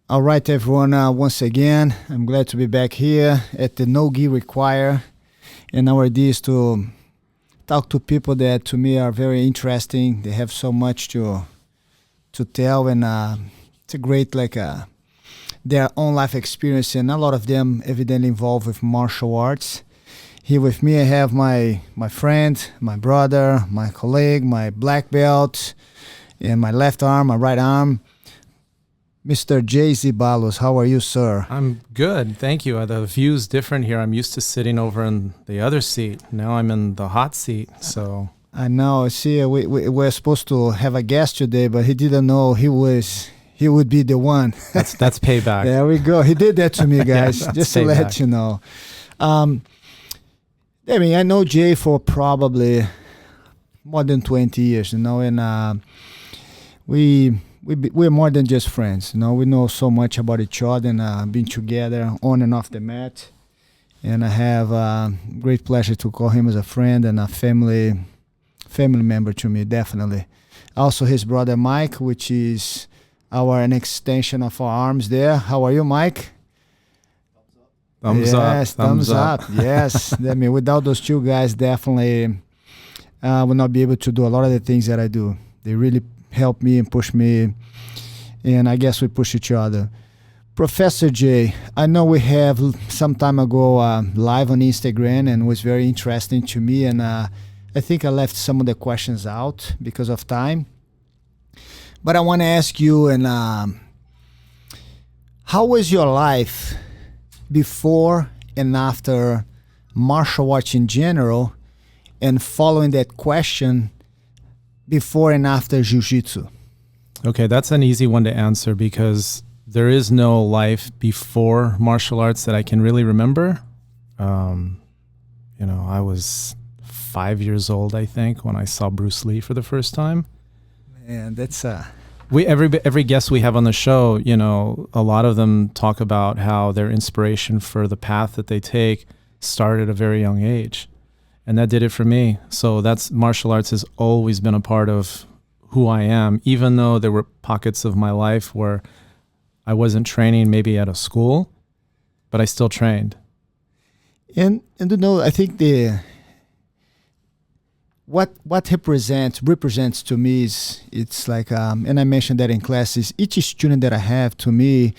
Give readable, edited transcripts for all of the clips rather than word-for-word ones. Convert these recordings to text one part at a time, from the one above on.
All right, everyone. Once again, I'm glad to be back here at the No Gi Require. And our idea is to talk to people that to me are very interesting. They have so much to tell, and it's a great their own life experience, and a lot of them evidently involved with martial arts. Here with me, I have my friend, my brother, my colleague, my black belt, and my left arm, my right arm, Mr. Jay Zeballos. How are you, sir? I'm good, thank you. The view's different here. I'm used to sitting over in the other seat. Now I'm in the hot seat, so... I know. See, we were supposed to have a guest today, but he didn't know he would be the one. That's payback. There we go. He did that to me, guys, Yeah, just to payback. let you know. I know Jay for probably more than 20 years, and we're more than just friends. We know so much about each other and been together on and off the mat. And I have great pleasure to call him as a friend and a family member to me, definitely. Also his brother Mike, which is an extension of our arms there. How are you, Mike? Thumbs up. Yes, thumbs up. Yes. Without those two guys, definitely would not be able to do a lot of the things that I do. They really help me and push me, and I guess we push each other. Professor Jay, I know we have some time ago live on Instagram, and it was very interesting to me, and I think I left some of the questions out because of time. But I want to ask you, and how was your life before and after martial arts in general, and following that question, before and after Jiu-Jitsu? Okay, that's an easy one to answer because there is no life before martial arts that I can really remember. I was 5 years old, I think, when I saw Bruce Lee for the first time. And that's every guest we have on the show, a lot of them talk about how their inspiration for the path that they take started at a very young age. And that did it for me. So martial arts has always been a part of who I am, even though there were pockets of my life where I wasn't training maybe at a school, but I still trained. And I think what represents to me is, it's like, and I mentioned that in classes, each student that I have, to me,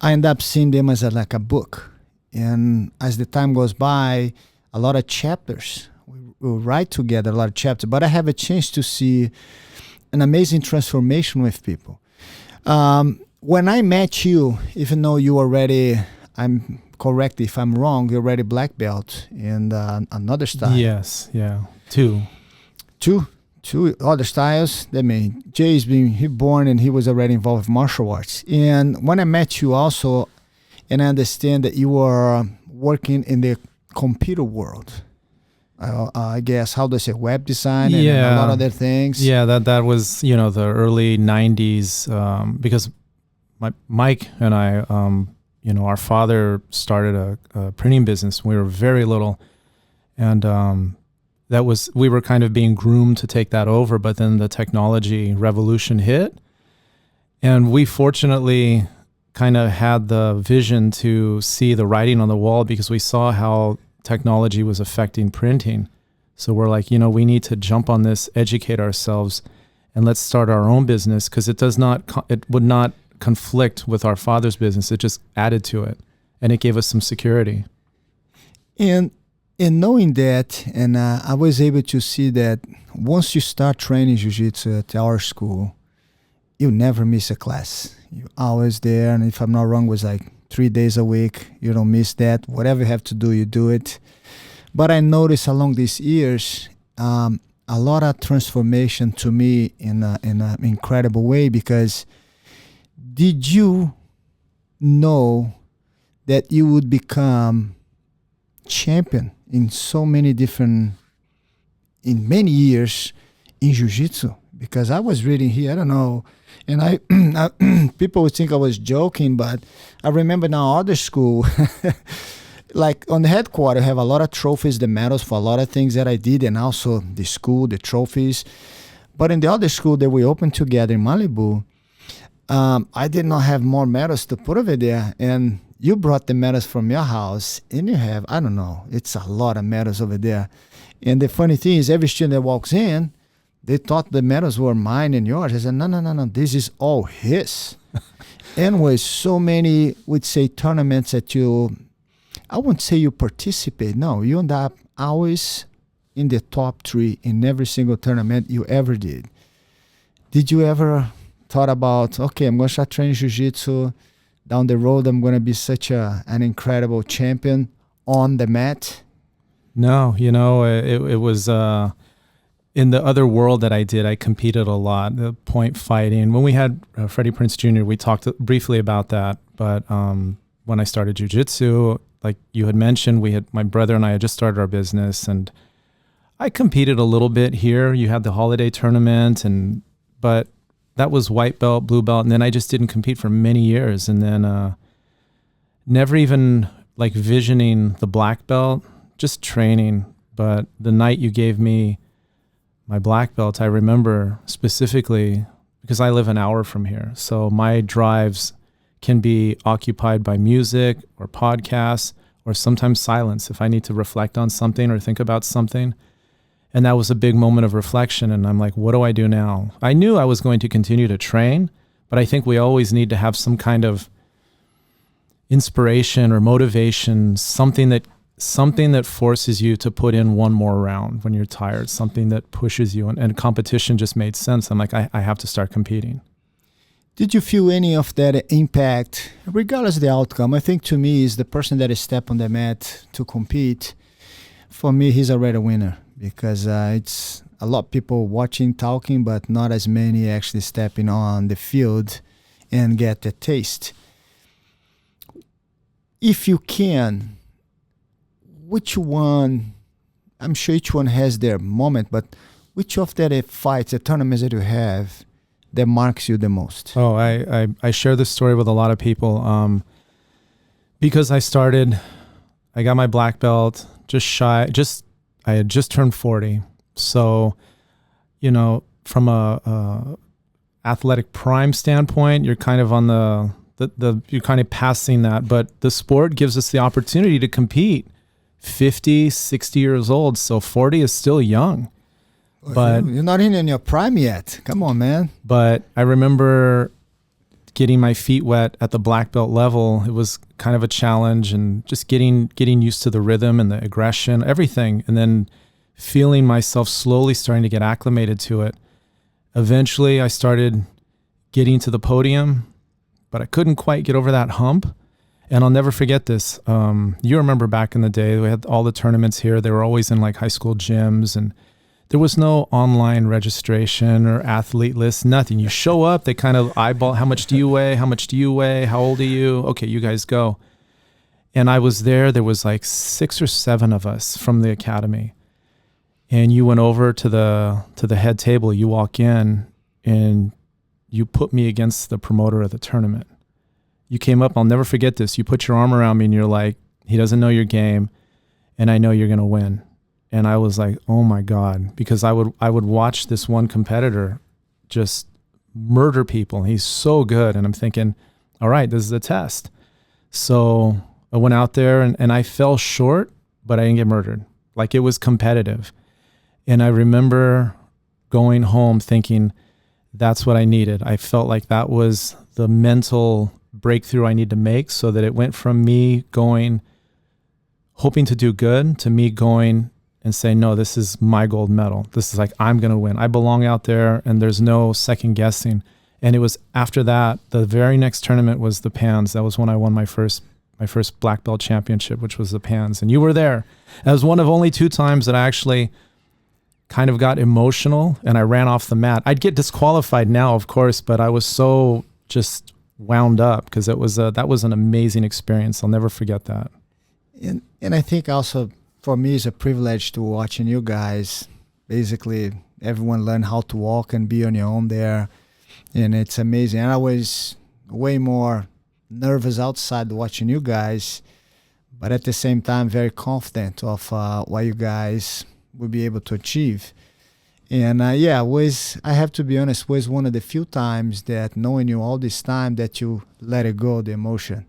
I end up seeing them as like a book. And as the time goes by, a lot of chapters, we'll write together a lot of chapters, but I have a chance to see an amazing transformation with people. When I met you, even though you already, I'm correct if I'm wrong, you're already black belt in another style. Yes, yeah, two other styles. Jay's he born and he was already involved with martial arts. And when I met you also, and I understand that you were working in the computer world, I guess, how do I say, web design and a lot of other things. Yeah, that was, the early 90s, because Mike and I, our father started a printing business when we were very little. And we were kind of being groomed to take that over, but then the technology revolution hit. And we fortunately kind of had the vision to see the writing on the wall because we saw how technology was affecting printing. So we're like, we need to jump on this, educate ourselves, and let's start our own business because it would not conflict with our father's business. It just added to it, and it gave us some security. And knowing that, and I was able to see that once you start training Jiu-Jitsu at our school, you never miss a class. You're always there, and if I'm not wrong, it was like 3 days a week. You don't miss that. Whatever you have to do, you do it. But I noticed along these years a lot of transformation to me in an incredible way, because did you know that you would become champion in so many different, in many years in Jiu-Jitsu? Because I was reading here, I don't know, and I people would think I was joking, but I remember now other school, like on the headquarters, have a lot of trophies, the medals for a lot of things that I did, and also the school, the trophies. But in the other school that we opened together in Malibu, I did not have more medals to put over there. And you brought the medals from your house, and you have, I don't know, it's a lot of medals over there. And the funny thing is, every student that walks in, they thought the medals were mine and yours. I said, no, this is all his. And with so many, would say, tournaments that I wouldn't say you participate. No, you end up always in the top 3 in every single tournament you ever did. Did you ever thought about, okay, I'm going to start training jiu-jitsu. Down the road, I'm going to be such an incredible champion on the mat? No, it was in the other world that I did. I competed a lot, the point fighting. When we had Freddie Prinze Jr., we talked briefly about that. But when I started jiu-jitsu, like you had mentioned, my brother and I had just started our business, and I competed a little bit here. You had the holiday tournament, but that was white belt, blue belt, and then I just didn't compete for many years, and then never even like visioning the black belt, just training. But the night you gave me my black belt, I remember specifically because I live an hour from here, so my drives can be occupied by music or podcasts or sometimes silence if I need to reflect on something or think about something. And that was a big moment of reflection. And I'm like, what do I do now? I knew I was going to continue to train, but I think we always need to have some kind of inspiration or motivation, something that forces you to put in one more round when you're tired, something that pushes you. And competition just made sense. I'm like, I have to start competing. Did you feel any of that impact, regardless of the outcome? I think to me, is the person that is step on the mat to compete, for me, he's already a winner. Because it's a lot of people watching, talking, but not as many actually stepping on the field and get the taste. If you can, which one, I'm sure each one has their moment, but which of the fights, the tournaments that you have, that marks you the most? Oh, I share this story with a lot of people because I got my black belt I had just turned 40. So, from a athletic prime standpoint, you're kind of on you're kind of passing that, but the sport gives us the opportunity to compete 50, 60 years old. So 40 is still young, but you're not in your prime yet. Come on, man. But I remember getting my feet wet at the black belt level. It was kind of a challenge, and just getting used to the rhythm and the aggression, everything. And then feeling myself slowly starting to get acclimated to it. Eventually I started getting to the podium, but I couldn't quite get over that hump. And I'll never forget this. You remember back in the day, we had all the tournaments here. They were always in like high school gyms, and there was no online registration or athlete list, nothing. You show up, they kind of eyeball, how much do you weigh? How much do you weigh? How old are you? Okay, you guys go. And I was there was like 6 or 7 of us from the academy. And you went over to the head table, you walk in, and you put me against the promoter of the tournament. You came up, I'll never forget this. You put your arm around me and you're like, he doesn't know your game, and I know you're going to win. And I was like, oh my God, because I would watch this one competitor just murder people. He's so good. And I'm thinking, all right, this is a test. So I went out there and I fell short, but I didn't get murdered. Like, it was competitive. And I remember going home thinking, that's what I needed. I felt like that was the mental breakthrough I need to make, so that it went from me going, hoping to do good, to me going and saying, no, this is my gold medal. This is like, I'm going to win. I belong out there, and there's no second guessing. And it was after that, the very next tournament was the Pans. That was when I won my first black belt championship, which was the Pans. And you were there. That was one of only 2 times that I actually kind of got emotional and I ran off the mat. I'd get disqualified now, of course, but I was so just wound up because that was an amazing experience. I'll never forget that. And I think also for me, it's a privilege to watching you guys. Basically, everyone learn how to walk and be on your own there. And it's amazing. And I was way more nervous outside watching you guys, but at the same time, very confident of what you guys will be able to achieve. And I have to be honest, was one of the few times that knowing you all this time that you let it go, the emotion.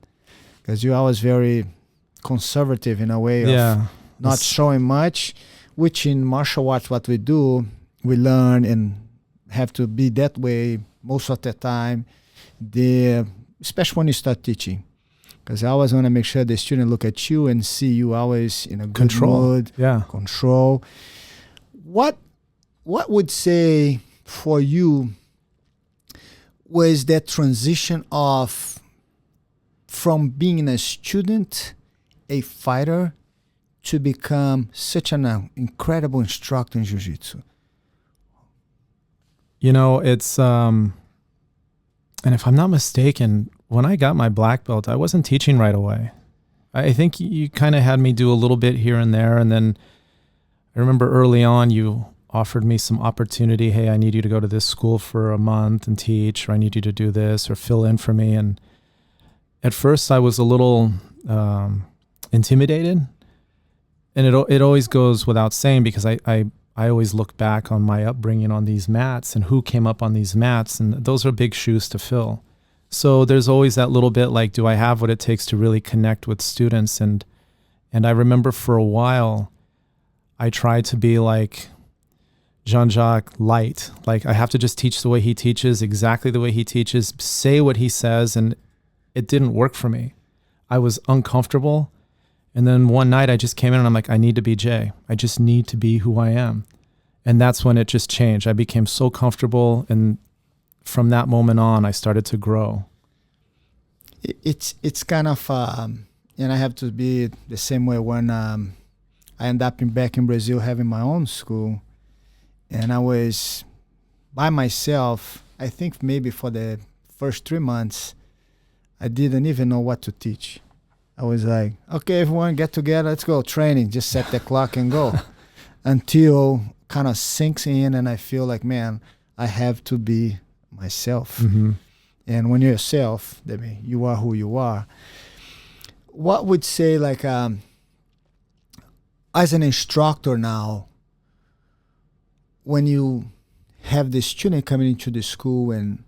Because you always very conservative in a way of not showing much, which in martial arts, what we do, we learn and have to be that way most of the time, especially when you start teaching. Because I always want to make sure the student look at you and see you always in a good mood. Yeah. Control. What would say for you was that transition from being a student, a fighter, to become such an incredible instructor in Jiu-Jitsu? It's, and if I'm not mistaken, when I got my black belt, I wasn't teaching right away. I think you kind of had me do a little bit here and there. And then I remember early on, you offered me some opportunity. Hey, I need you to go to this school for a month and teach, or I need you to do this or fill in for me. And at first I was a little intimidated. And it always goes without saying, because I always look back on my upbringing on these mats and who came up on these mats. And those are big shoes to fill. So there's always that little bit like, do I have what it takes to really connect with students? And I remember for a while, I tried to be like Jean Jacques light. Like, I have to just teach the way he teaches, exactly the way he teaches, say what he says. And it didn't work for me. I was uncomfortable. And then one night I just came in and I'm like, I need to be Jay. I just need to be who I am. And that's when it just changed. I became so comfortable. And from that moment on, I started to grow. It's kind of, and I have to be the same way when I ended up back in Brazil having my own school. And I was by myself. I think maybe for the first 3 months, I didn't even know what to teach. I was like, okay, everyone get together, let's go training, just set the clock and go. Until kind of sinks in and I feel like, man, I have to be myself. Mm-hmm. And when you're yourself, I mean, you are who you are. What would say, like, as an instructor now, when you have the student coming into the school, and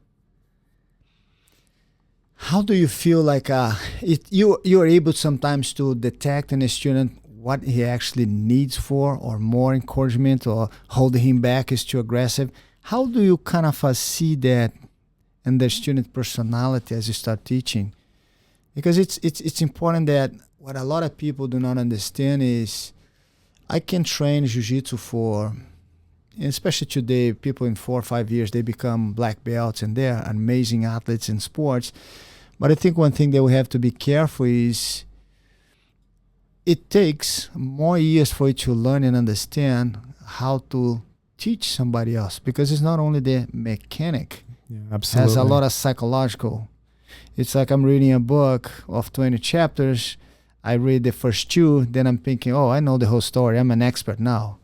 how do you feel like you're able sometimes to detect in a student what he actually needs for, or more encouragement, or holding him back is too aggressive? How do you kind of see that in the student personality as you start teaching? Because it's important that what a lot of people do not understand is I can train Jiu-Jitsu for, and especially today, people in 4 or 5 years, they become black belts and they're amazing athletes in sports. But I think one thing that we have to be careful is it takes more years for you to learn and understand how to teach somebody else, because it's not only the mechanic. Yeah, absolutely. It has a lot of psychological. It's like I'm reading a book of 20 chapters. I read the first 2, then I'm thinking, oh, I know the whole story. I'm an expert now.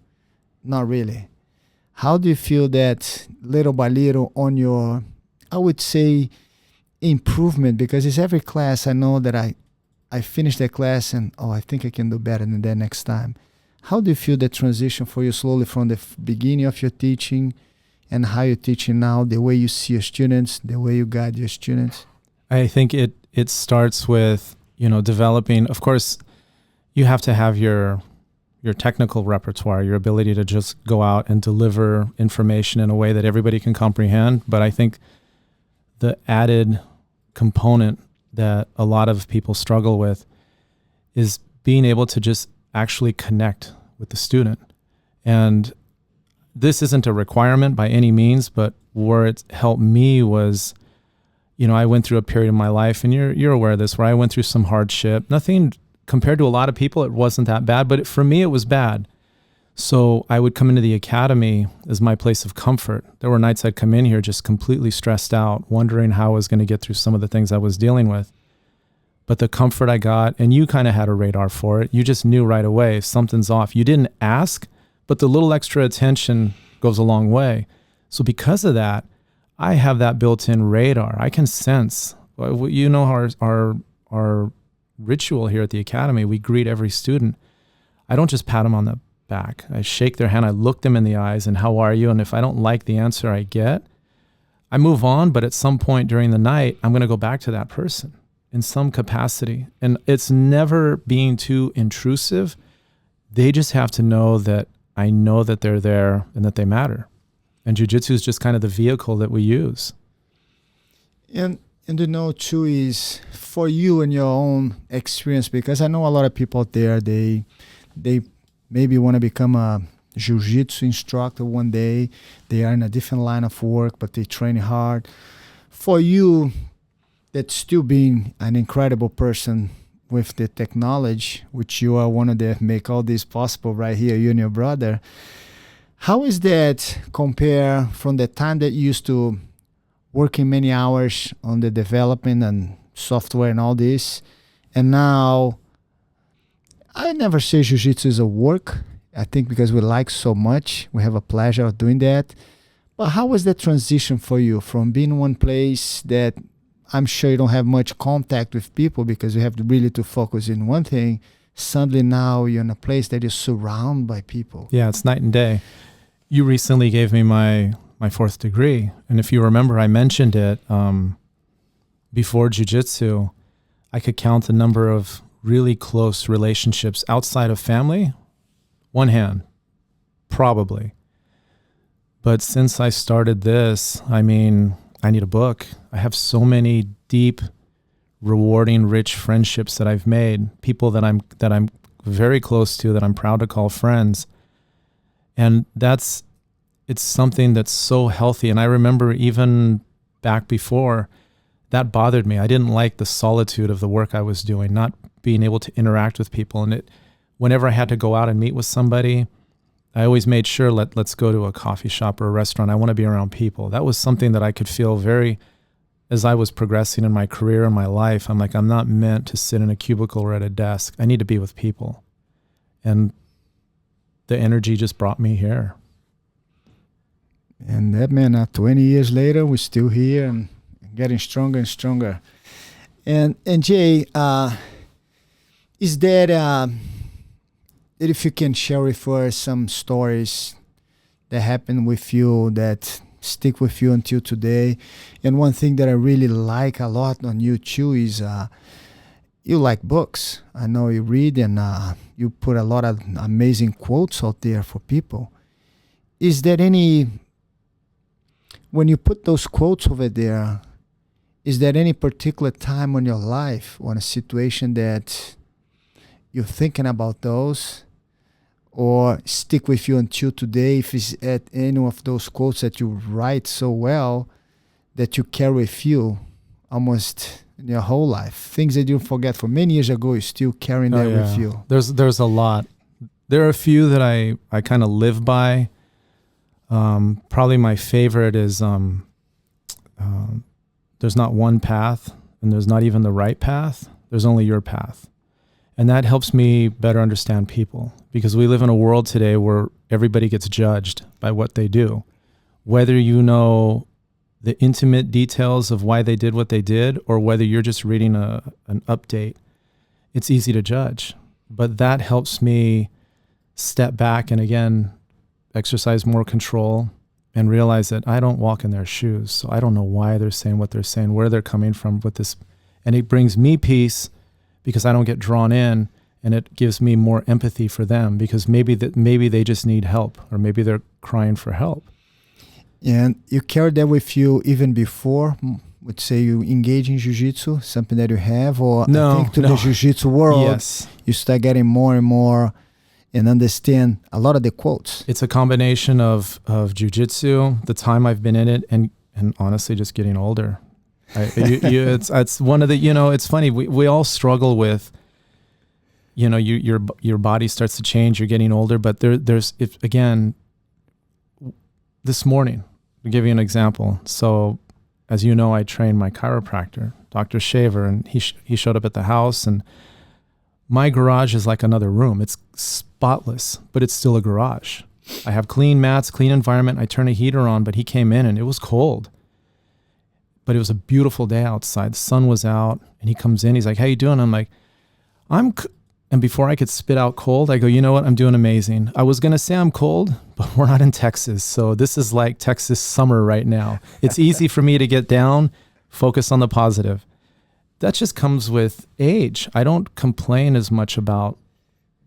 Not really. How do you feel that little by little on your, I would say, improvement? Because it's every class I know that I finish the class and, oh, I think I can do better than that next time. How do you feel the transition for you slowly from the beginning of your teaching and how you're teaching now, the way you see your students, the way you guide your students? I think it starts with, developing. Of course, you have to have your technical repertoire, your ability to just go out and deliver information in a way that everybody can comprehend. But I think the added component that a lot of people struggle with is being able to just actually connect with the student. And this isn't a requirement by any means, but where it helped me was, I went through a period in my life, and you're aware of this, where I went through some hardship. Nothing compared to a lot of people, it wasn't that bad, but for me, it was bad. So I would come into the academy as my place of comfort. There were nights I'd come in here just completely stressed out, wondering how I was going to get through some of the things I was dealing with. But the comfort I got, and you kind of had a radar for it, you just knew right away if something's off. You didn't ask, but the little extra attention goes a long way. So because of that, I have that built-in radar. I can sense. Our ritual here at the academy, we greet every student. I don't just pat them on the back. I shake their hand, I look them in the eyes, and how are you? And if I don't like the answer I get, I move on, but at some point during the night, I'm going to go back to that person in some capacity. And it's never being too intrusive. They just have to know that I know that they're there and that they matter. And jiu-jitsu is just kind of the vehicle that we use. And to know too is for you and your own experience, because I know a lot of people out there, they maybe want to become a jiu-jitsu instructor one day. They are in a different line of work, but they train hard. For you, that's still being an incredible person with the technology, which you are one of them make all this possible right here, you and your brother. How is that compare from the time that you used to working many hours on the development and software and all this, and now I never say jiu-jitsu is a work. I think because we like so much, we have a pleasure of doing that. But how was that transition for you from being in one place that I'm sure you don't have much contact with people because you have to really to focus in one thing, suddenly now you're in a place that is surrounded by people? Yeah, it's night and day. You recently gave me my fourth degree. And if you remember, I mentioned it before jiu-jitsu. I could count the number of really close relationships outside of family. One hand, probably. But since I started this, I mean, I need a book. I have so many deep, rewarding, rich friendships that I've made, people that I'm very close to, that I'm proud to call friends. And it's something that's so healthy. And I remember even back before, that bothered me. I didn't like the solitude of the work I was doing, not being able to interact with people. And whenever I had to go out and meet with somebody, I always made sure, let's go to a coffee shop or a restaurant. I want to be around people. That was something that I could feel as I was progressing in my career and my life, I'm like, I'm not meant to sit in a cubicle or at a desk. I need to be with people. And the energy just brought me here. And that man, 20 years later, we're still here and getting stronger and stronger. And Jay, is that if you can share with us some stories that happened with you that stick with you until today? And one thing that I really like a lot on you too is you like books. I know you read and you put a lot of amazing quotes out there for people. Is there when you put those quotes over there, is there any particular time in your life or in a situation that you're thinking about those or stick with you until today? If it's at any of those quotes that you write so well that you carry with you almost in your whole life, things that you forget from many years ago, you're still carrying that with you. There's a lot. There are a few that I kind of live by. Probably my favorite is there's not one path and there's not even the right path. There's only your path. And that helps me better understand people, because we live in a world today where everybody gets judged by what they do. Whether you know the intimate details of why they did what they did, or whether you're just reading an update, it's easy to judge. But that helps me step back and again, exercise more control and realize that I don't walk in their shoes. So I don't know why they're saying what they're saying, where they're coming from with this. And it brings me peace because I don't get drawn in, and it gives me more empathy for them because maybe they just need help, or maybe they're crying for help. And you carried that with you even before, would say you engage in jiu-jitsu, something that you have, or no, I think to the jiu-jitsu world, yes, you start getting more and more and understand a lot of the quotes. It's a combination of jiu-jitsu, the time I've been in it, and honestly just getting older. It's one of the, it's funny. We all struggle with, your body starts to change. You're getting older, but again, this morning, I'll give you an example. So, as you know, I trained my chiropractor, Dr. Shaver, and he showed up at the house, and my garage is like another room. It's spotless, but it's still a garage. I have clean mats, clean environment. I turn a heater on, but he came in and it was cold. But it was a beautiful day outside. The sun was out, and he comes in. He's like, "How you doing?" I'm like, And before I could spit out cold, I go, you know what? I'm doing amazing. I was going to say I'm cold, but we're not in Texas. So this is like Texas summer right now. It's easy for me to get down, focus on the positive. That just comes with age. I don't complain as much about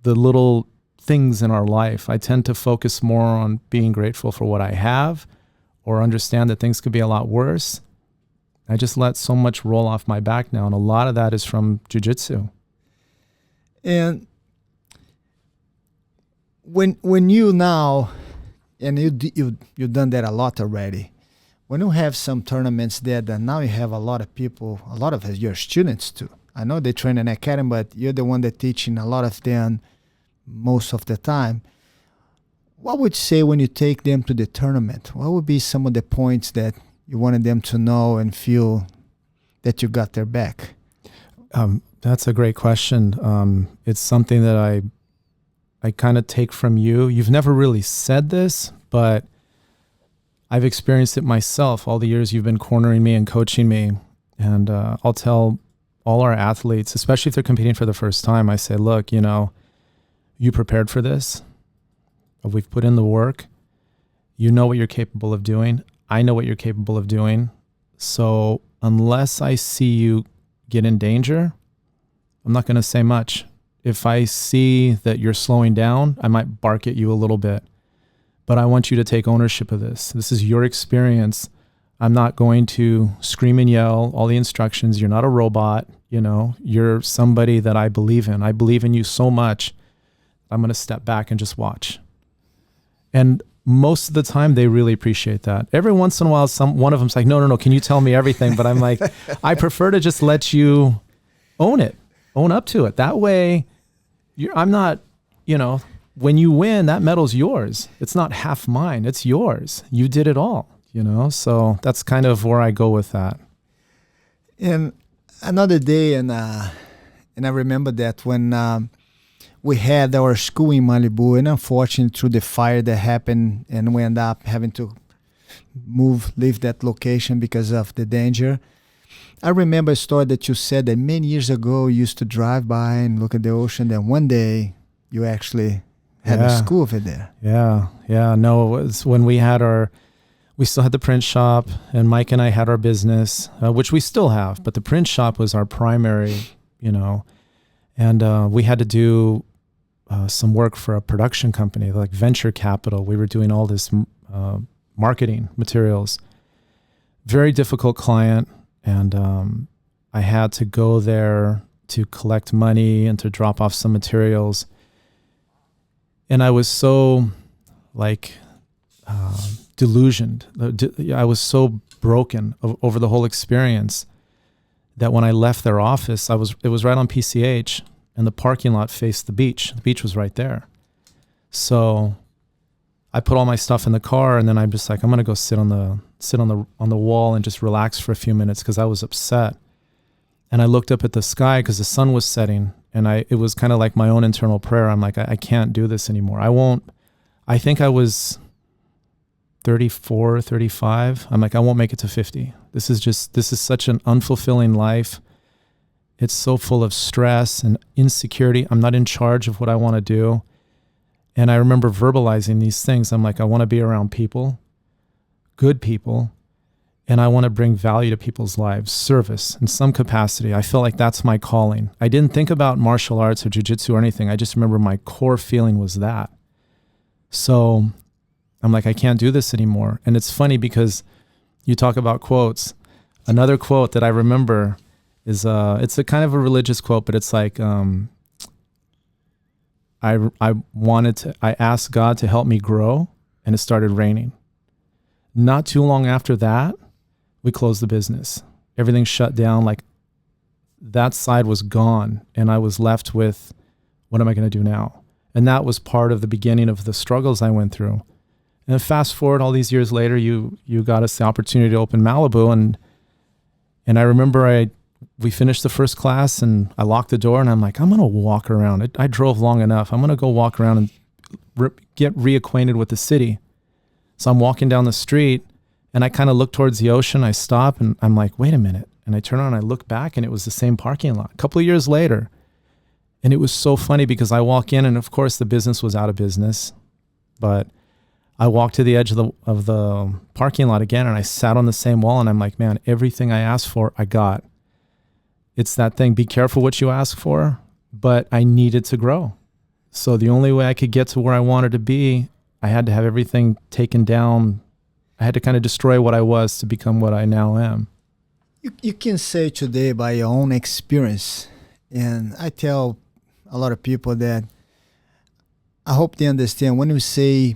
the little things in our life. I tend to focus more on being grateful for what I have, or understand that things could be a lot worse. I just let so much roll off my back now. And a lot of that is from jiu-jitsu. And when you now, and you've done that a lot already, when you have some tournaments there, that now you have a lot of people, a lot of your students too. I know they train in academy, but you're the one that teaching a lot of them most of the time. What would you say when you take them to the tournament? What would be some of the points that you wanted them to know and feel that you got their back? That's a great question. It's something that I kind of take from you. You've never really said this, but I've experienced it myself all the years you've been cornering me and coaching me. And I'll tell all our athletes, especially if they're competing for the first time, I say, look, you prepared for this. We've put in the work. You know what you're capable of doing. I know what you're capable of doing. So unless I see you get in danger, I'm not going to say much. If I see that you're slowing down, I might bark at you a little bit. But I want you to take ownership of this. This is your experience. I'm not going to scream and yell all the instructions. You're not a robot. You're somebody that I believe in. I believe in you so much. I'm going to step back and just watch. And most of the time, they really appreciate that. Every once in a while, one of them's like, no, can you tell me everything? But I'm like, I prefer to just let you own up to it. That way, I'm not, when you win, that medal's yours. It's not half mine. It's yours. You did it all, So that's kind of where I go with that. And another day, and I remember that when we had our school in Malibu, and unfortunately through the fire that happened, and we ended up having to leave that location because of the danger. I remember a story that you said that many years ago you used to drive by and look at the ocean. Then one day you actually had a school over there. Yeah. No, it was when we still had the print shop, and Mike and I had our business, which we still have, but the print shop was our primary, and we had to do some work for a production company, like venture capital. We were doing all this marketing materials. Very difficult client. And I had to go there to collect money and to drop off some materials. And I was so delusioned. I was so broken over the whole experience that when I left their office, it was right on PCH, and the parking lot faced the beach. The beach was right there. So I put all my stuff in the car, and then I'm just like, I'm going to go sit on the wall and just relax for a few minutes, because I was upset. And I looked up at the sky because the sun was setting, and it was kind of like my own internal prayer. I'm like, I can't do this anymore. I think I was 34, 35. I'm like, I won't make it to 50. This is such an unfulfilling life. It's so full of stress and insecurity. I'm not in charge of what I want to do. And I remember verbalizing these things. I'm like, I want to be around people, good people, and I want to bring value to people's lives, service in some capacity. I feel like that's my calling. I didn't think about martial arts or jiu-jitsu or anything. I just remember my core feeling was that. So I'm like, I can't do this anymore. And it's funny because you talk about quotes. Another quote that I remember is, it's a kind of a religious quote, but it's like, I asked God to help me grow, and it started raining. Not too long after that, we closed the business. Everything shut down. Like, that side was gone, and I was left with, what am I going to do now? And that was part of the beginning of the struggles I went through. And then fast forward all these years later, you got us the opportunity to open Malibu, and I remember we finished the first class, and I locked the door, and I'm like, I'm going to walk around. I drove long enough. I'm going to go walk around and get reacquainted with the city. So I'm walking down the street, and I kind of look towards the ocean. I stop, and I'm like, wait a minute. And I turn around, and I look back, and it was the same parking lot. A couple of years later, And it was so funny because I walk in, and of course the business was out of business, but I walked to the edge of the parking lot again, and I sat on the same wall, and I'm like, man, everything I asked for, I got. It's that thing, be careful what you ask for, but I needed to grow. So the only way I could get to where I wanted to be, I had to have everything taken down. I had to kind of destroy what I was to become what I now am. You can say today by your own experience, and I tell a lot of people that I hope they understand when we say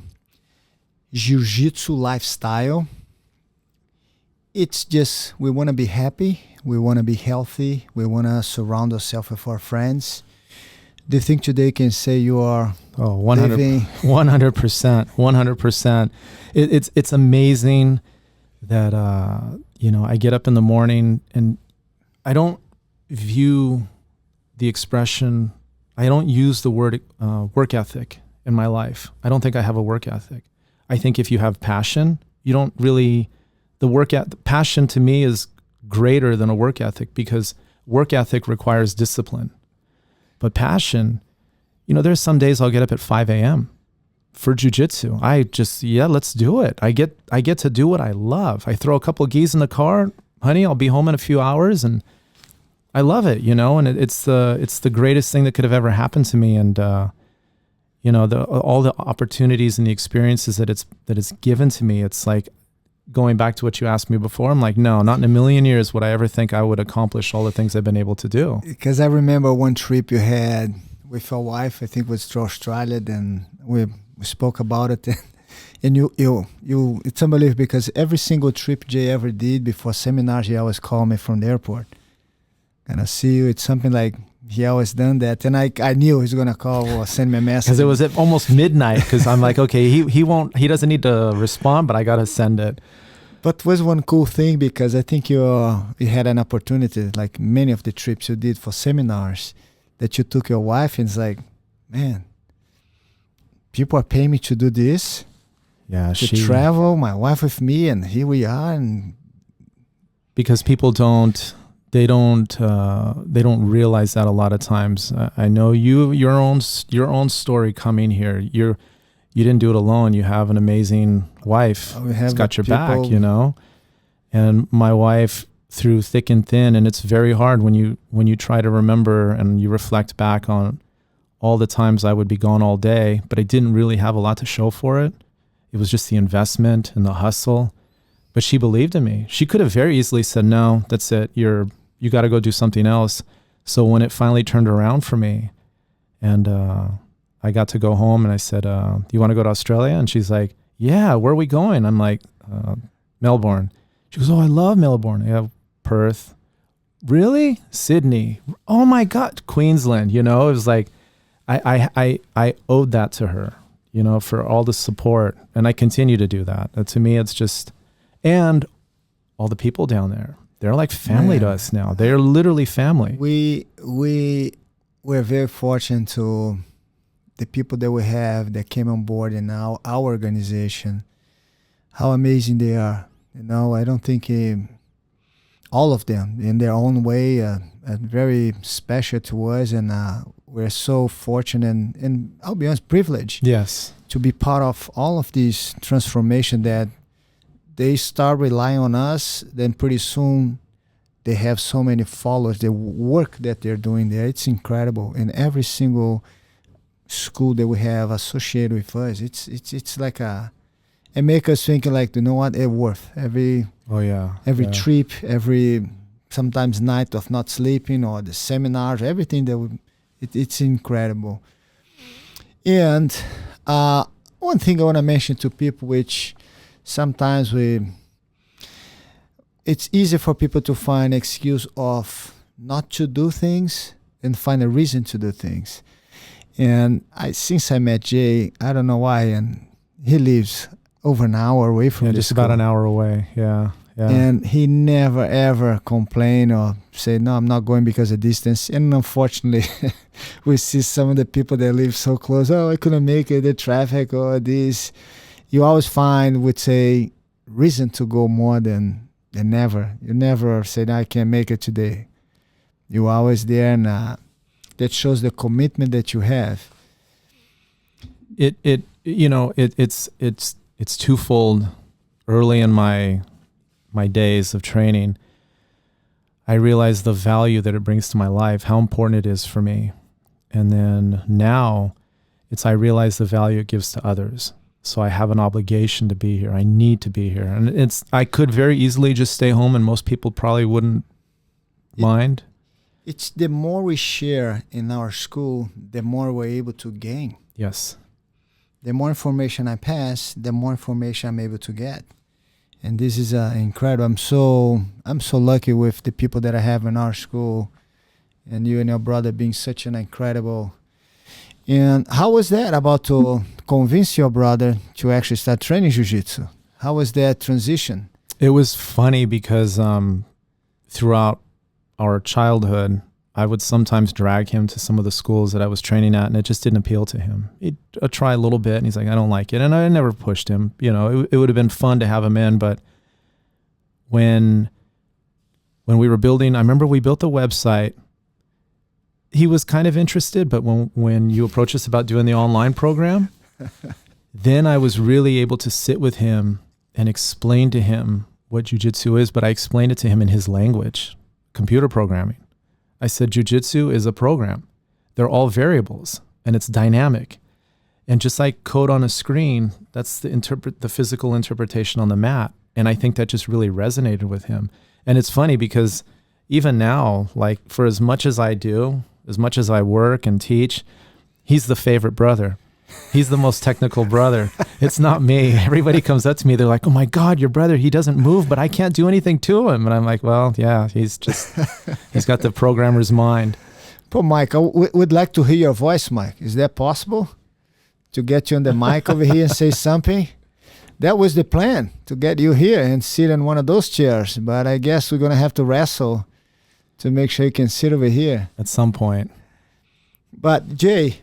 Jiu-Jitsu lifestyle, it's just we want to be happy, we want to be healthy, we want to surround ourselves with our friends. Do you think today can say you are 100%, 100%. It's amazing that, I get up in the morning and I don't view the expression, I don't use the word work ethic in my life. I don't think I have a work ethic. I think if you have passion, you don't really, passion to me is greater than a work ethic because work ethic requires discipline. But passion, there's some days I'll get up at 5 a.m. for jiu-jitsu. I just, let's do it. I get to do what I love. I throw a couple of gis in the car, honey, I'll be home in a few hours, and I love it, and it's the greatest thing that could have ever happened to me. And all the opportunities and the experiences that it's given to me, it's like going back to what you asked me before. I'm like, no, not in a million years would I ever think I would accomplish all the things I've been able to do. Because I remember one trip you had with your wife, I think it was to Australia, and we spoke about it, and you it's unbelievable because every single trip Jay ever did before seminars, he always called me from the airport. And I see you, it's something like he always done that, and I knew he was gonna call or send me a message because it was at almost midnight. Because I'm like, okay, he doesn't need to respond, but I gotta send it. But it was one cool thing because I think you had an opportunity, like many of the trips you did for seminars, that you took your wife, and it's like, man, people are paying me to do this, to travel, my wife with me, and here we are. And because people don't realize that a lot of times. I know your own story coming here. You didn't do it alone. You have an amazing wife. Who's got your back, And my wife, through thick and thin, and it's very hard when you try to remember and you reflect back on all the times I would be gone all day, but I didn't really have a lot to show for it. It was just the investment and the hustle. But she believed in me. She could have very easily said, no, that's it. You got to go do something else. So when it finally turned around for me and I got to go home and I said, you want to go to Australia? And she's like, yeah, where are we going? I'm like, Melbourne. She goes, oh, I love Melbourne. Yeah, Perth. Really? Sydney. Oh my God. Queensland. It was like, I owed that to her, for all the support. And I continue to do that. To me, it's just, and all the people down there, they're like family to us now. They're literally family. We're very fortunate to the people that we have that came on board in our organization, how amazing they are. I don't think all of them in their own way are very special to us, and we're so fortunate and I'll be honest, privileged. Yes. To be part of all of this transformation that they start relying on us, then pretty soon they have so many followers. The work that they're doing there, it's incredible. And every single school that we have associated with us, it's like it makes us think like, what, it's worth every trip, every sometimes night of not sleeping, or the seminars, everything it's incredible. And one thing I want to mention to people, which sometimes it's easy for people to find excuse of not to do things and find a reason to do things. And since I met Jay, I don't know why, and he lives over an hour away from the just school. about an hour away. Yeah. And he never ever complained or say, no, I'm not going because of distance. And unfortunately, we see some of the people that live so close. Oh, I couldn't make it, the traffic or this. You always find, would say, reason to go more than never. You never say, I can't make it today. You're always there. And that shows the commitment that you have. It's twofold. Early in my days of training, I realized the value that it brings to my life, how important it is for me. And then now I realize the value it gives to others. So I have an obligation to be here. I need to be here. And I could very easily just stay home and most people probably wouldn't mind. It's the more we share in our school, the more we're able to gain. Yes. The more information I pass, the more information I'm able to get. And this is incredible. I'm so lucky with the people that I have in our school, and you and your brother being such an incredible. And how was that about to convince your brother to actually start training jiu-jitsu? How was that transition? It was funny because throughout our childhood, I would sometimes drag him to some of the schools that I was training at, and it just didn't appeal to him. He'd try a little bit, and he's like, I don't like it. And I never pushed him. It would have been fun to have him in, but when we were building, I remember we built the website. He was kind of interested, but when you approached us about doing the online program, then I was really able to sit with him and explain to him what jiu-jitsu is, but I explained it to him in his language, computer programming. I said, jiu-jitsu is a program. They're all variables, and it's dynamic. And just like code on a screen, that's the physical interpretation on the mat. And I think that just really resonated with him. And it's funny because even now, like for as much as I do, as much as I work and teach, he's the favorite brother. He's the most technical brother. It's not me. Everybody comes up to me. They're like, oh my God, your brother, he doesn't move, but I can't do anything to him. And I'm like, well, yeah, he's got the programmer's mind. Poor Mike, we'd like to hear your voice, Mike. Is that possible? To get you on the mic over here and say something? That was the plan, to get you here and sit in one of those chairs. But I guess we're going to have to wrestle to make sure you can sit over here. At some point. But Jay,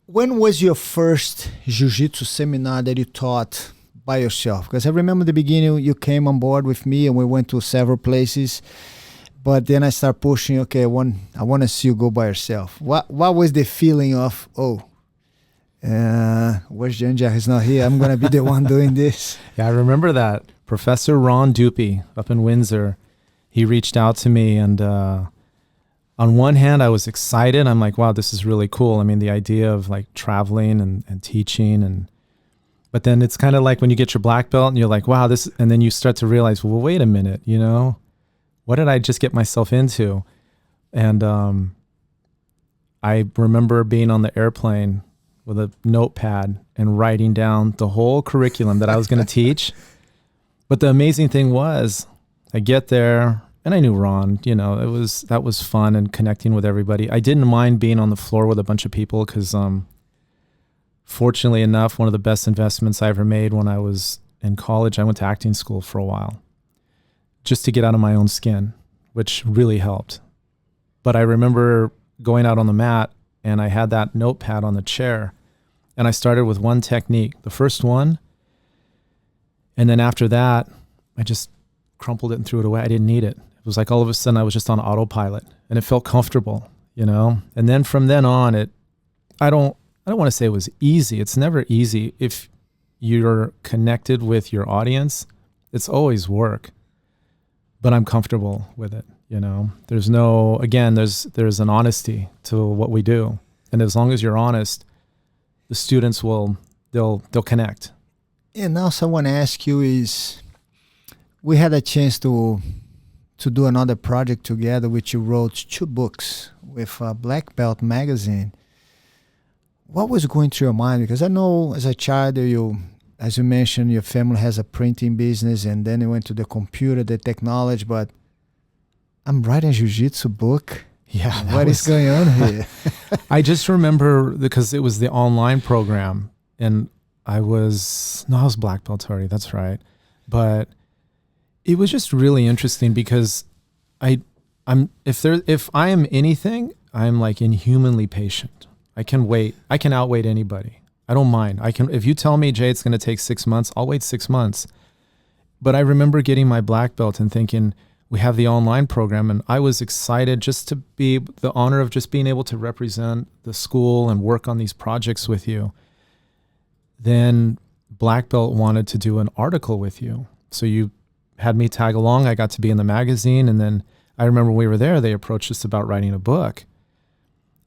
when was your first jiu-jitsu seminar that you taught by yourself? Because I remember the beginning you came on board with me and we went to several places. But then I start pushing, okay, I want to see you go by yourself. What was the feeling of, where's Jean Jacques? He's not here. I'm going to be the one doing this. Yeah, I remember that. Professor Ron Dupy up in Windsor, he reached out to me and on one hand, I was excited. I'm like, wow, this is really cool. I mean, the idea of like traveling and teaching but then it's kind of like when you get your black belt and you're like, wow, this, and then you start to realize, well, wait a minute, what did I just get myself into? And I remember being on the airplane with a notepad and writing down the whole curriculum that I was going to teach. But the amazing thing was, I get there, and I knew Ron, that was fun and connecting with everybody. I didn't mind being on the floor with a bunch of people because fortunately enough, one of the best investments I ever made when I was in college, I went to acting school for a while just to get out of my own skin, which really helped. But I remember going out on the mat and I had that notepad on the chair and I started with one technique, the first one. And then after that, I just crumpled it and threw it away. I didn't need it. It was like all of a sudden I was just on autopilot and it felt comfortable, And then from then on, I don't want to say it was easy. It's never easy. If you're connected with your audience, it's always work. But I'm comfortable with it, There's there's an honesty to what we do. And as long as you're honest, the students they'll connect. And now someone ask you is, we had a chance to do another project together, which you wrote 2 books with Black Belt magazine. What was going through your mind? Because I know as a child, as you mentioned, your family has a printing business and then you went to the computer, the technology, but I'm writing a jiu-jitsu book. Yeah. What is going on here? I just remember because it was the online program and I was black belt already. That's right. But it was just really interesting because if I am anything, I'm like inhumanly patient. I can wait. I can outwait anybody. I don't mind. If you tell me, Jay, it's going to take 6 months, I'll wait 6 months. But I remember getting my black belt and thinking, we have the online program, and I was excited just to be the honor of just being able to represent the school and work on these projects with you. Then Black Belt wanted to do an article with you. So you had me tag along. I got to be in the magazine. And then I remember when we were there, they approached us about writing a book.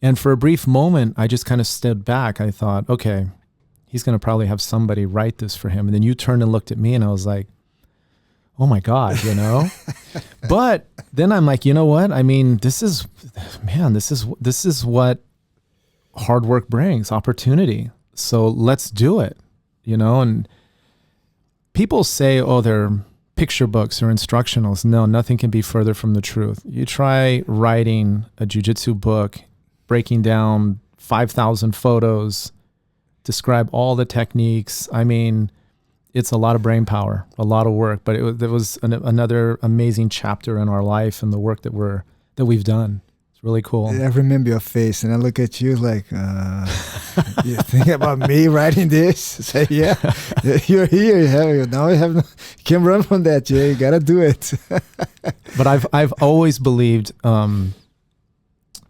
And for a brief moment, I just kind of stood back. I thought, okay, he's going to probably have somebody write this for him. And then you turned and looked at me and I was like, oh my God, you know? But then I'm like, you know what? I mean, this is what hard work brings, opportunity. So let's do it, you know? And people say, oh, they're picture books or instructionals. No, nothing can be further from the truth. You try writing a jiu-jitsu book, breaking down 5,000 photos, describe all the techniques. I mean, it's a lot of brain power, a lot of work, but it was another amazing chapter in our life and the work that we've done. It's really cool. I remember your face, and I look at you like, you think about me writing this? Say, yeah, you're here. Now you can't run from that, Jay. You gotta do it. But I've always believed, and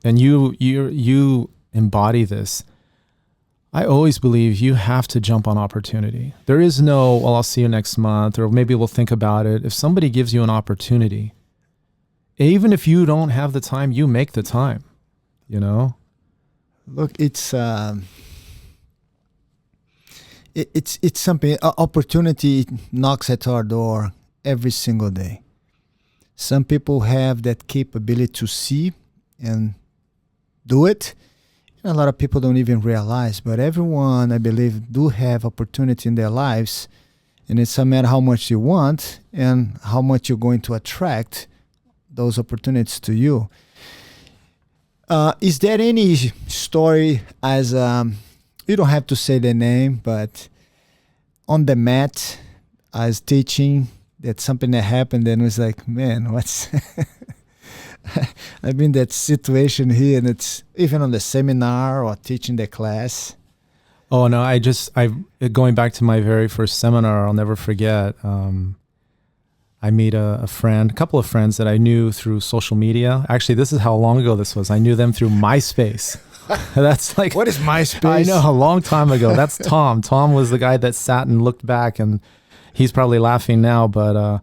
you embody this. I always believe you have to jump on opportunity. There is no, well, I'll see you next month, or maybe we'll think about it. If somebody gives you an opportunity, even if you don't have the time, you make the time, you know? Look, it's something, opportunity knocks at our door every single day. Some people have that capability to see and do it. A lot of people don't even realize, but everyone, I believe, do have opportunity in their lives, and it's a matter how much you want and how much you're going to attract those opportunities to you. Is there any story as, you don't have to say the name, but on the mat as teaching, that's something that happened and was like, man, what's... I've been in that situation here, and it's even on the seminar or teaching the class. Oh no, going back to my very first seminar, I'll never forget. I meet a couple of friends that I knew through social media. Actually, this is how long ago this was. I knew them through MySpace. That's like, what is MySpace? I know, a long time ago. That's Tom. Tom was the guy that sat and looked back, and he's probably laughing now, but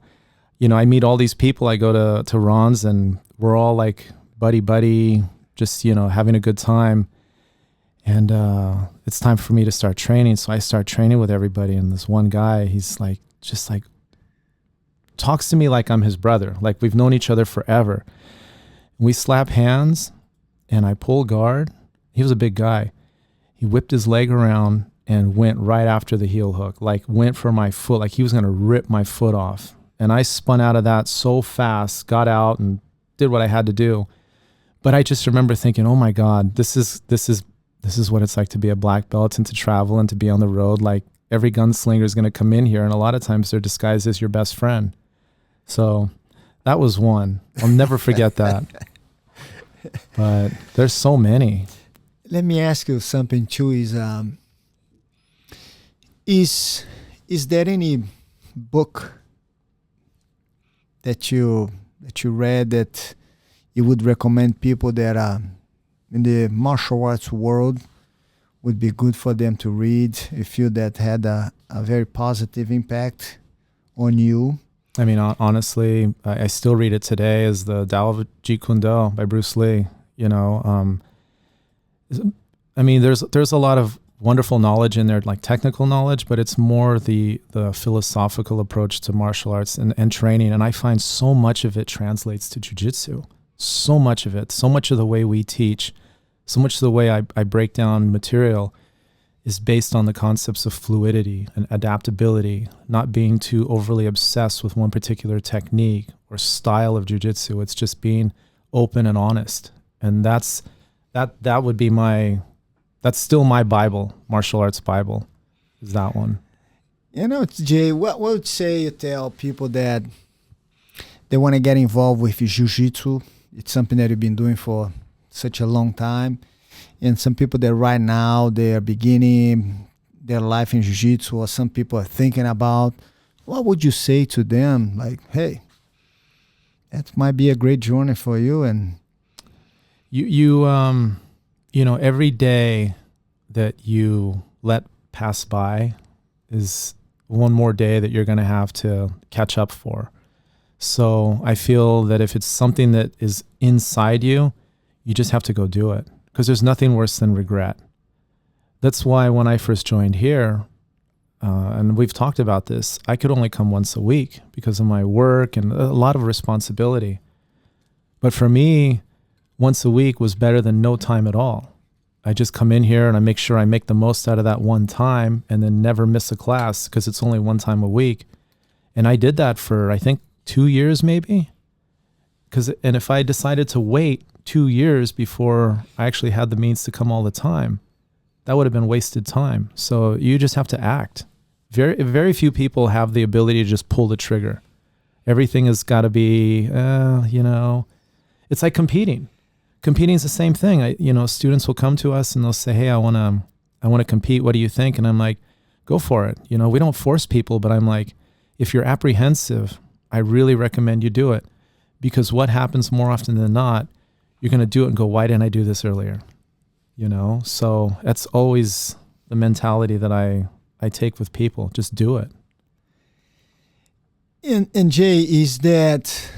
I meet all these people. I go to Ron's, and we're all like buddy, just, having a good time. And it's time for me to start training. So I start training with everybody. And this one guy, he's like, just like, talks to me like I'm his brother. Like we've known each other forever. We slap hands and I pull guard. He was a big guy. He whipped his leg around and went right after the heel hook, like went for my foot, like he was going to rip my foot off. And I spun out of that so fast, got out and did what I had to do. But I just remember thinking, oh my God, this is what it's like to be a black belt and to travel and to be on the road. Like every gunslinger is going to come in here, and a lot of times they're disguised as your best friend. So that was one. I'll never forget that. But there's so many. Let me ask you something too. Is there any book that you read that you would recommend people that are in the martial arts world would be good for them to read? You feel that had a very positive impact on you? I mean, honestly, I still read it today, as the Tao of Jeet Kune Do by Bruce Lee. I mean, there's a lot of wonderful knowledge in there, like technical knowledge, but it's more the philosophical approach to martial arts and training. And I find so much of it translates to jiu-jitsu. So much of it, so much of the way we teach, so much of the way I break down material is based on the concepts of fluidity and adaptability, not being too overly obsessed with one particular technique or style of jiu-jitsu. It's just being open and honest. And that would be that's still my Bible, martial arts Bible, is that one. Jay, what would you tell people that they want to get involved with jiu-jitsu? It's something that you've been doing for such a long time. And some people that right now they are beginning their life in jiu-jitsu, or some people are thinking about, what would you say to them? Like, hey, that might be a great journey for you. And you know, every day that you let pass by is one more day that you're going to have to catch up for. So I feel that if it's something that is inside you, you just have to go do it, because there's nothing worse than regret. That's why when I first joined here, and we've talked about this, I could only come once a week because of my work and a lot of responsibility. But for me, once a week was better than no time at all. I just come in here and I make sure I make the most out of that one time and then never miss a class because it's only one time a week. And I did that for, I think, 2 years maybe. And if I decided to wait 2 years before I actually had the means to come all the time, that would have been wasted time. So you just have to act. Very few people have the ability to just pull the trigger. Everything has got to be, you know, it's like competing. Competing is the same thing. Students will come to us and they'll say, "Hey, I want to compete. What do you think?" And I'm like, "Go for it." You know, we don't force people, but I'm like, if you're apprehensive, I really recommend you do it, because what happens more often than not, you're going to do it and go, "Why didn't I do this earlier?" You know, so that's always the mentality that I take with people. Just do it. And Jay, is that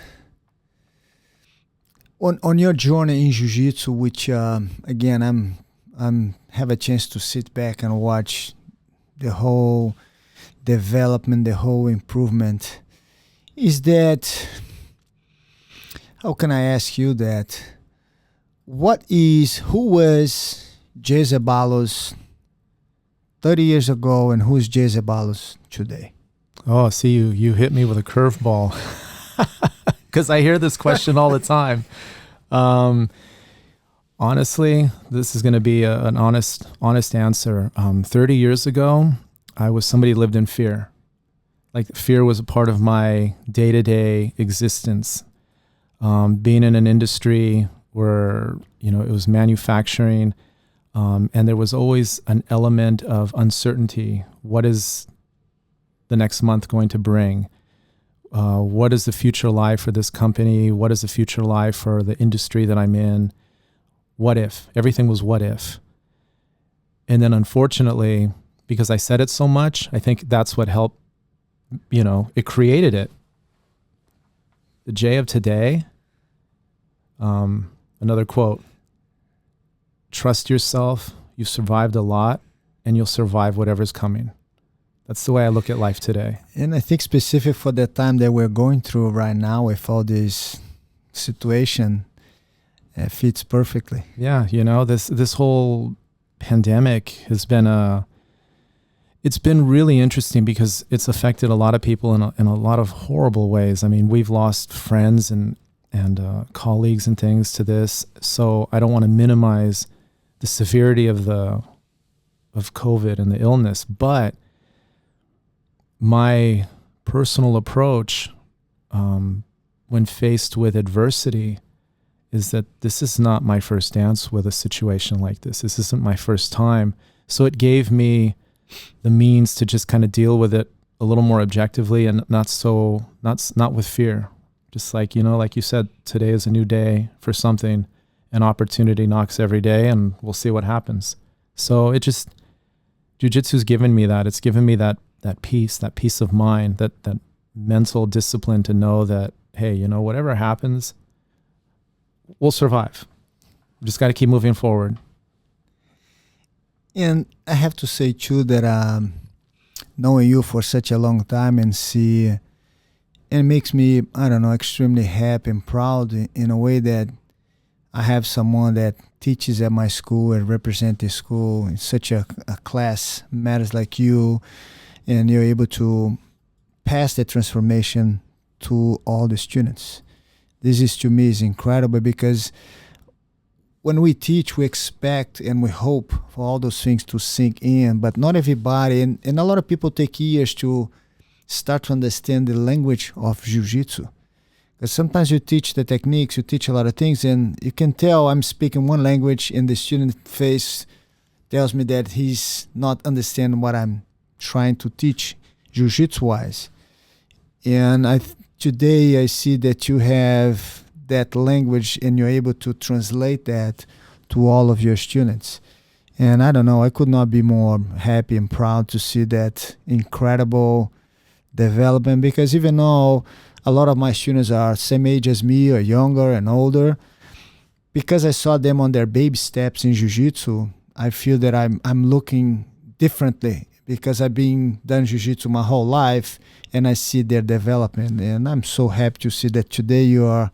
on your journey in Jiu-Jitsu, which again I'm have a chance to sit back and watch the whole development, the whole improvement. Is that, how can I ask you that? Who was Jay Zeballos 30 years ago and who's Jay Zeballos today? Oh, see, you hit me with a curveball, because I hear this question all the time. Honestly, this is going to be an honest answer. 30 years ago, I was somebody who lived in fear. Like, fear was a part of my day-to-day existence. Being in an industry where, it was manufacturing, and there was always an element of uncertainty. What is the next month going to bring? What is the future lie for this company? What is the future lie for the industry that I'm in? What if? Everything was what if. And then unfortunately, because I said it so much, I think that's what helped, it created it. The Jay of today, another quote, trust yourself, you've survived a lot, and you'll survive whatever's coming. That's the way I look at life today. And I think specific for the time that we're going through right now with all this situation, fits perfectly. Yeah, this whole pandemic has been it's been really interesting because it's affected a lot of people in a lot of horrible ways. I mean, we've lost friends and colleagues and things to this. So I don't want to minimize the severity of COVID and the illness, but my personal approach when faced with adversity is that this is not my first dance with a situation like this. This isn't my first time. So it gave me the means to just kind of deal with it a little more objectively and not with fear. Just like, like you said, today is a new day for something. An opportunity knocks every day and we'll see what happens. So Jiu-Jitsu's given me that. It's given me that peace of mind, that mental discipline to know that, hey, whatever happens, we'll survive. We just got to keep moving forward. And I have to say too that knowing you for such a long time and it makes me, extremely happy and proud in a way that I have someone that teaches at my school and represents the school in such a class matters like you, and you're able to pass the transformation to all the students. This is, to me, is incredible, because when we teach, we expect and we hope for all those things to sink in, but not everybody, and a lot of people take years to start to understand the language of Jiu-Jitsu. Because sometimes you teach the techniques, you teach a lot of things, and you can tell I'm speaking one language and the student face tells me that he's not understanding what I'm trying to teach Jiu-Jitsu-wise. And today I see that you have that language and you're able to translate that to all of your students. And I don't know, I could not be more happy and proud to see that incredible development, because even though a lot of my students are same age as me or younger and older, because I saw them on their baby steps in Jiu-Jitsu, I feel that I'm looking differently, because I've been done Jiu-Jitsu my whole life and I see their development. And I'm so happy to see that today you are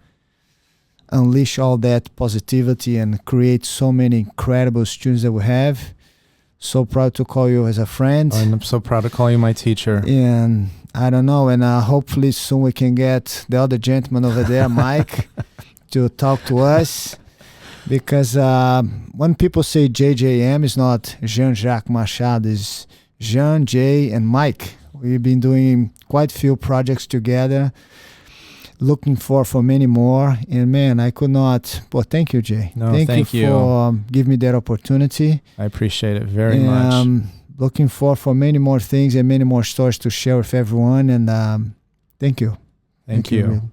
unleash all that positivity and create so many incredible students that we have. So proud to call you as a friend. And I'm so proud to call you my teacher. And I don't know, and hopefully soon we can get the other gentleman over there, Mike, to talk to us. Because when people say JJM, it's not JeanJacquesMachado, it's Jean, Jay, and Mike. We've been doing quite a few projects together, looking for many more. And man, I could not, well, thank you, Jay. No, thank you for giving me that opportunity. I appreciate it very much. Looking for many more things and many more stories to share with everyone. And thank you. Thank you.